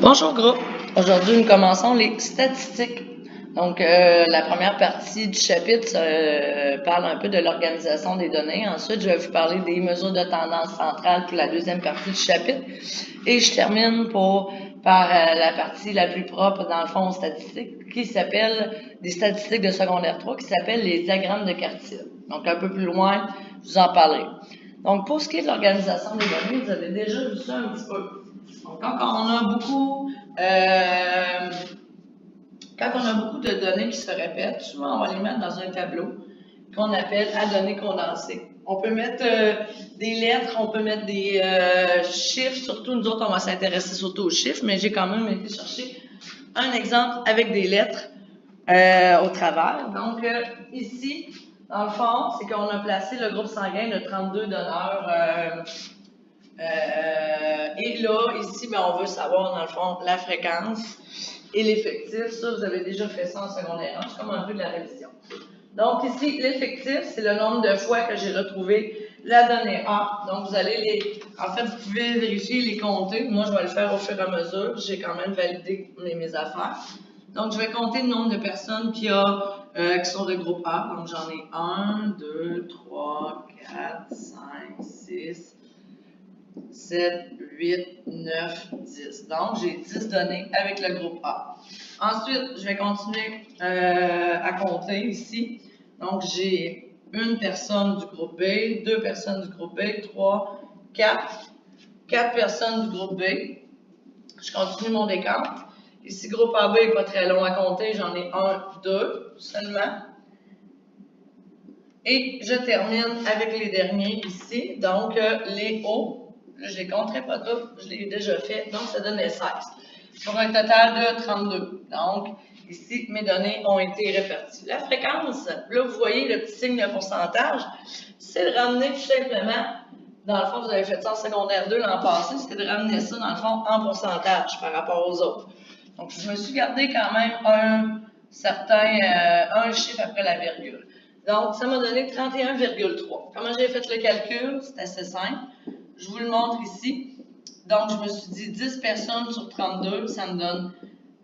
Bonjour groupe. Aujourd'hui, nous commençons les statistiques. Donc, la première partie du chapitre parle un peu de l'organisation des données. Ensuite, je vais vous parler des mesures de tendance centrale pour la deuxième partie du chapitre. Et je termine par la partie la plus propre, dans le fond, aux statistiques, qui s'appelle des statistiques de secondaire 3, qui s'appelle les diagrammes de quartile. Donc, un peu plus loin, je vous en parlerai. Donc, pour ce qui est de l'organisation des données, vous avez déjà vu ça un petit peu. Donc, quand on a beaucoup de données qui se répètent, souvent on va les mettre dans un tableau qu'on appelle à données condensées. On peut mettre des lettres, on peut mettre des chiffres, surtout nous autres on va s'intéresser surtout aux chiffres, mais j'ai quand même été chercher un exemple avec des lettres au travers. Donc ici, dans le fond, c'est qu'on a placé le groupe sanguin de 32 donneurs. Et là, ici, on veut savoir, dans le fond, la fréquence et l'effectif. Ça, vous avez déjà fait ça en secondaire 1. C'est comme un peu de la révision. Donc, ici, l'effectif, c'est le nombre de fois que j'ai retrouvé la donnée A. Donc, vous allez en fait, vous pouvez vérifier, les compter. Moi, je vais le faire au fur et à mesure. J'ai quand même validé mes affaires. Donc, je vais compter le nombre de personnes qui sont de groupe A. Donc, j'en ai 1, 2, 3, 4, 5, 6, 7, 8, 9, 10. Donc, j'ai 10 données avec le groupe A. Ensuite, je vais continuer à compter ici. Donc, j'ai une personne du groupe B, deux personnes du groupe B, 3, 4 personnes du groupe B. Je continue mon décompte. Ici, groupe AB n'est pas très long à compter. J'en ai 1, 2 seulement. Et je termine avec les derniers ici. Donc, les hauts. Là, je les compterai pas tous, je l'ai déjà fait, donc ça donnait 16. Pour un total de 32. Donc, ici, mes données ont été réparties. La fréquence, là, vous voyez le petit signe de pourcentage, c'est de ramener tout simplement, dans le fond, vous avez fait ça en secondaire 2 l'an passé, c'était de ramener ça, dans le fond, en pourcentage par rapport aux autres. Donc, je me suis gardé quand même un chiffre après la virgule. Donc, ça m'a donné 31,3. Comment j'ai fait le calcul? C'est assez simple. Je vous le montre ici. Donc, je me suis dit 10 personnes sur 32, ça me donne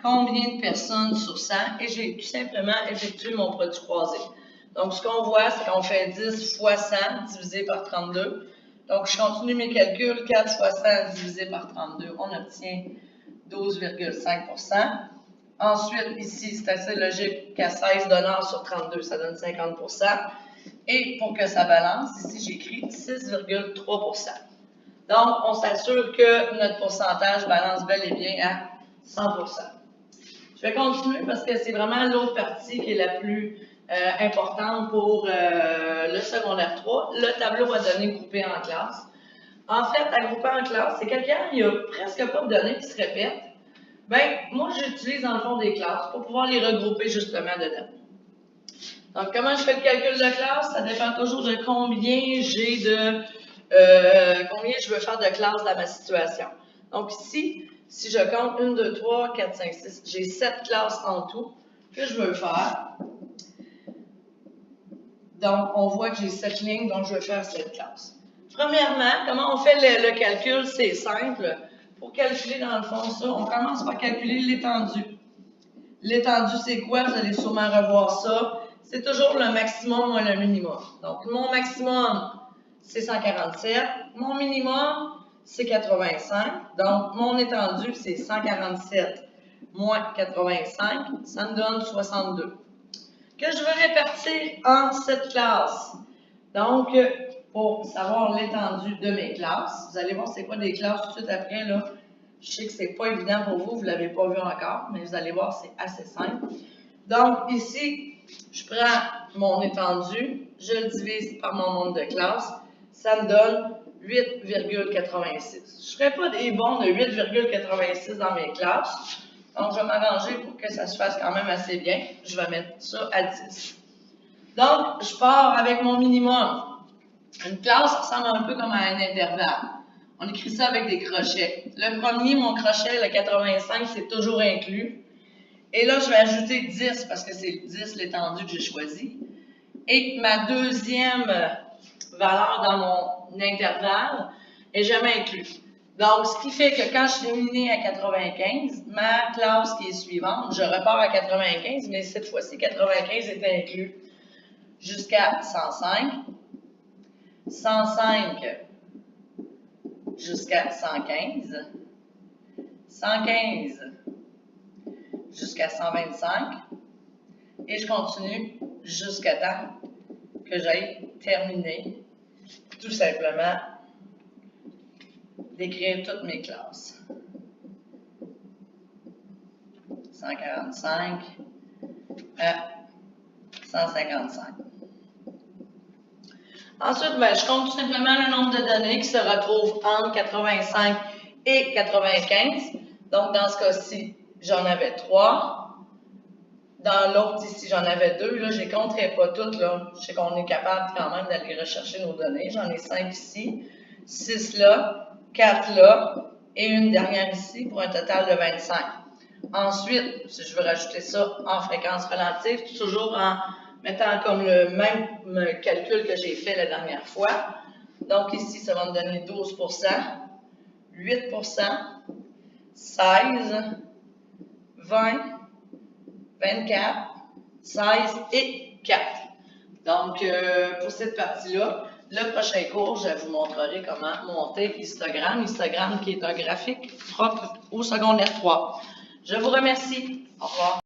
combien de personnes sur 100? Et j'ai tout simplement effectué mon produit croisé. Donc, ce qu'on voit, c'est qu'on fait 10 fois 100 divisé par 32. Donc, je continue mes calculs. 4 fois 100 divisé par 32, on obtient 12,5%. Ensuite, ici, c'est assez logique qu'à 16 donneurs sur 32, ça donne 50%. Et pour que ça balance, ici, j'écris 6,3%. Donc, on s'assure que notre pourcentage balance bel et bien à 100%. Je vais continuer parce que c'est vraiment l'autre partie qui est la plus importante pour le secondaire 3. Le tableau à données groupées en classe. En fait, à grouper en classe, c'est quelqu'un qui a presque pas de données qui se répètent. Bien, moi, j'utilise dans le fond des classes pour pouvoir les regrouper justement dedans. Donc, comment je fais le calcul de classe? Ça dépend toujours de combien combien je veux faire de classes dans ma situation. Donc ici, si je compte 1, 2, 3, 4, 5, 6, j'ai 7 classes en tout que je veux faire. Donc, on voit que j'ai 7 lignes, donc je veux faire 7 classes. Premièrement, comment on fait le calcul? C'est simple. Pour calculer dans le fond ça, on commence par calculer l'étendue. L'étendue, c'est quoi? Vous allez sûrement revoir ça. C'est toujours le maximum ou le minimum. Donc, mon maximum, c'est 147. Mon minimum, c'est 85. Donc, mon étendue, c'est 147 moins 85. Ça me donne 62. Que je veux répartir en 7 classes. Donc, pour savoir l'étendue de mes classes, vous allez voir c'est quoi des classes tout de suite après, là. Je sais que c'est pas évident pour vous, vous l'avez pas vu encore, mais vous allez voir, c'est assez simple. Donc, ici, je prends mon étendue, je le divise par mon nombre de classes, ça me donne 8,86. Je ne ferai pas des bons de 8,86 dans mes classes, donc je vais m'arranger pour que ça se fasse quand même assez bien. Je vais mettre ça à 10. Donc, je pars avec mon minimum. Une classe ressemble un peu comme à un intervalle. On écrit ça avec des crochets. Le premier, mon crochet, le 85, c'est toujours inclus. Et là, je vais ajouter 10 parce que c'est 10 l'étendue que j'ai choisi. Et ma deuxième valeur dans mon intervalle est jamais inclue. Donc, ce qui fait que quand je suis terminée à 95, ma classe qui est suivante, je repars à 95, mais cette fois-ci, 95 est inclus jusqu'à 105, 105 jusqu'à 115, 115 jusqu'à 125, et je continue jusqu'à temps que j'aille terminer, tout simplement, d'écrire toutes mes classes. 145 à 155. Ensuite, je compte tout simplement le nombre de données qui se retrouvent entre 85 et 95. Donc, dans ce cas-ci, j'en avais 3. Dans l'autre ici, j'en avais 2. Là, je ne les compterai pas toutes. Là. Je sais qu'on est capable quand même d'aller rechercher nos données. J'en ai 5 ici, 6 là, 4 là, et une dernière ici pour un total de 25. Ensuite, si je veux rajouter ça en fréquence relative, toujours en mettant comme le même calcul que j'ai fait la dernière fois. Donc ici, ça va me donner 12%, 8%, 16, 20, 24, 16 et 4. Donc, pour cette partie-là, le prochain cours, je vous montrerai comment monter histogramme. Histogramme qui est un graphique propre au secondaire 3. Je vous remercie. Au revoir.